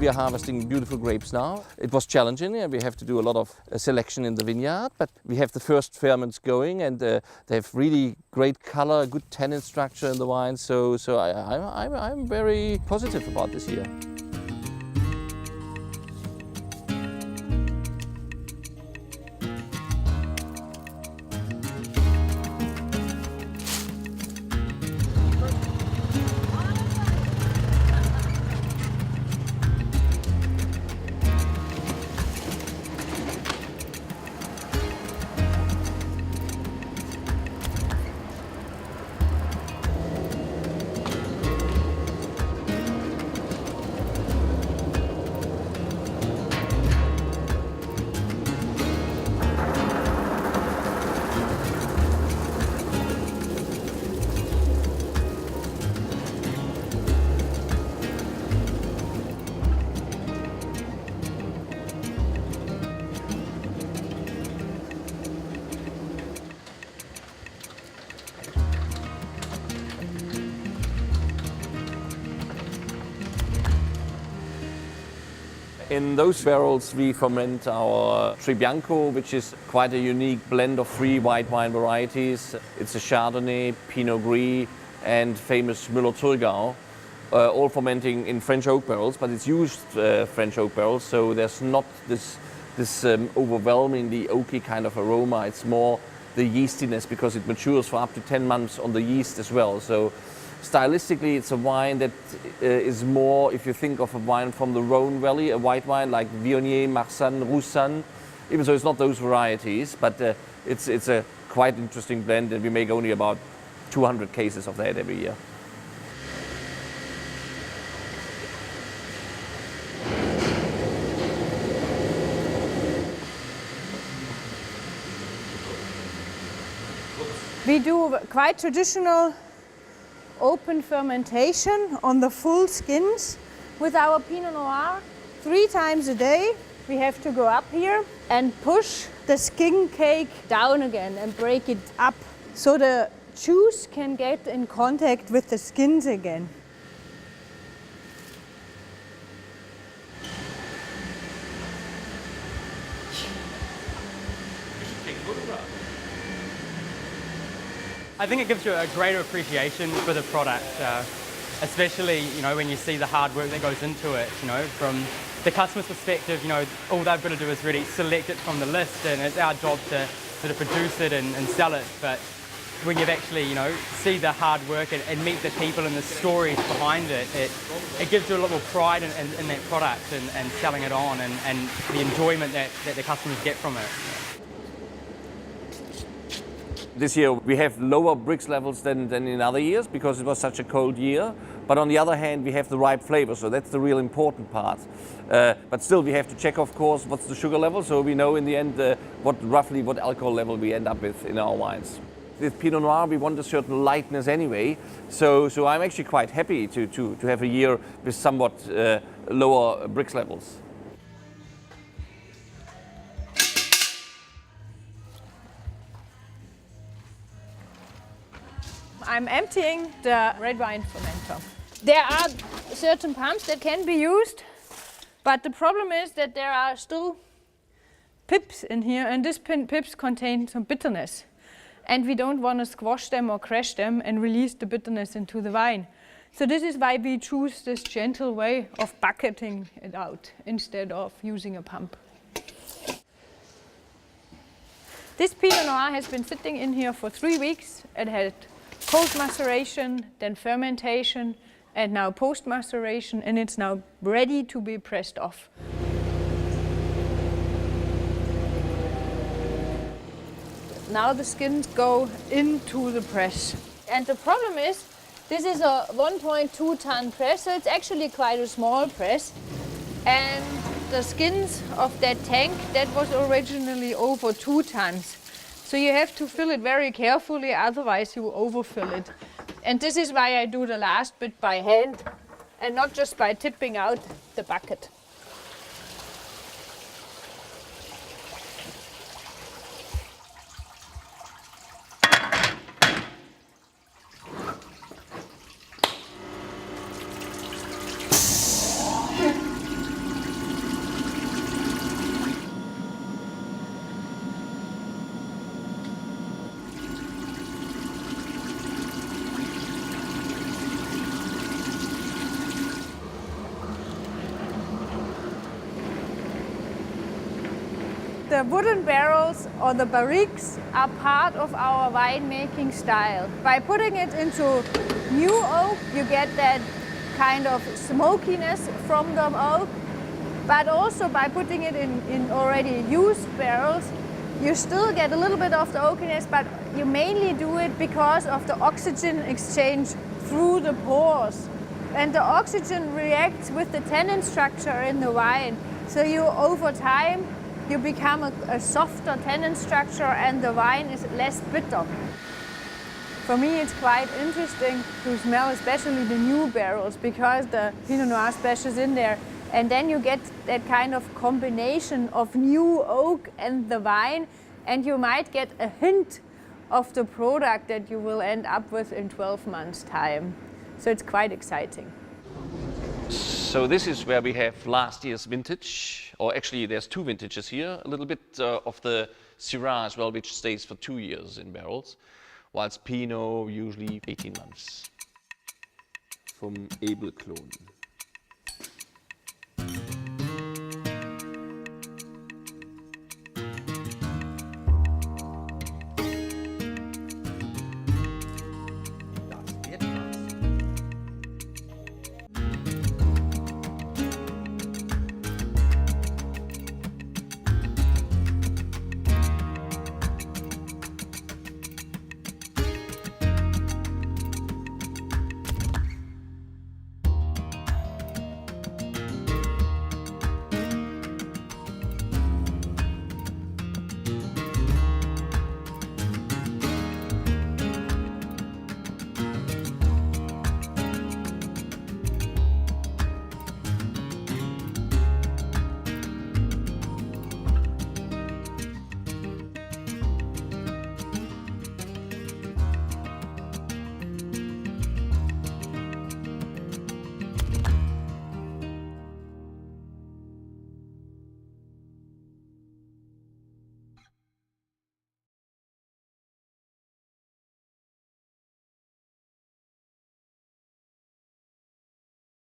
we are harvesting beautiful grapes now. It was challenging, and we have to do a lot of selection in the vineyard, but we have the first ferments going, and they have really great color, good tannin structure in the wine. So I'm very positive about this year. In those barrels we ferment our Trebbianco, which is quite a unique blend of 3 white wine varieties. It's a Chardonnay, Pinot Gris and famous Müller-Thurgau, all fermenting in French oak barrels, but it's used French oak barrels, so there's not this overwhelmingly oaky kind of aroma. It's more the yeastiness because it matures for up to 10 months on the yeast as well. So stylistically, it's a wine that is more, if you think of a wine from the Rhone Valley, a white wine like Viognier, Marsanne, Roussanne, even though it's not those varieties, but it's a quite interesting blend, and we make only about 200 cases of that every year. We do quite traditional open fermentation on the full skins with our Pinot Noir. 3 times a day we have to go up here and push the skin cake down again and break it up so the juice can get in contact with the skins again. I think it gives you a greater appreciation for the product, especially when you see the hard work that goes into it. From the customer's perspective, all they've got to do is really select it from the list, and it's our job to sort of produce it and sell it. But when you've actually see the hard work and meet the people and the stories behind it, it gives you a lot more pride in that product and selling it on and the enjoyment that the customers get from it. This year we have lower Brix levels than in other years because it was such a cold year. But on the other hand, we have the ripe flavor, so that's the real important part. But still, we have to check, of course, what's the sugar level, so we know in the end roughly what alcohol level we end up with in our wines. With Pinot Noir, we want a certain lightness anyway, so I'm actually quite happy to have a year with somewhat lower Brix levels. I'm emptying the red wine fermenter. There are certain pumps that can be used, but the problem is that there are still pips in here, and these pips contain some bitterness. And we don't want to squash them or crush them and release the bitterness into the wine. So this is why we choose this gentle way of bucketing it out instead of using a pump. This Pinot Noir has been sitting in here for 3 weeks. It had cold maceration, then fermentation, and now post-maceration, and it's now ready to be pressed off. Now the skins go into the press. And the problem is, this is a 1.2 ton press, so it's actually quite a small press. And the skins of that tank, that was originally over 2 tons. So you have to fill it very carefully, otherwise you overfill it. And this is why I do the last bit by hand and not just by tipping out the bucket. The wooden barrels or the barriques are part of our winemaking style. By putting it into new oak, you get that kind of smokiness from the oak, but also by putting it in already used barrels, you still get a little bit of the oakiness, but you mainly do it because of the oxygen exchange through the pores. And the oxygen reacts with the tannin structure in the wine. So you, over time, you become a softer tannin structure and the wine is less bitter. For me, it's quite interesting to smell especially the new barrels because the Pinot Noir splash is in there. And then you get that kind of combination of new oak and the wine, and you might get a hint of the product that you will end up with in 12 months' time. So it's quite exciting. So this is where we have last year's vintage, or actually there's two vintages here, a little bit of the Syrah as well, which stays for 2 years in barrels, whilst Pinot usually 18 months. Vom Ebelklon.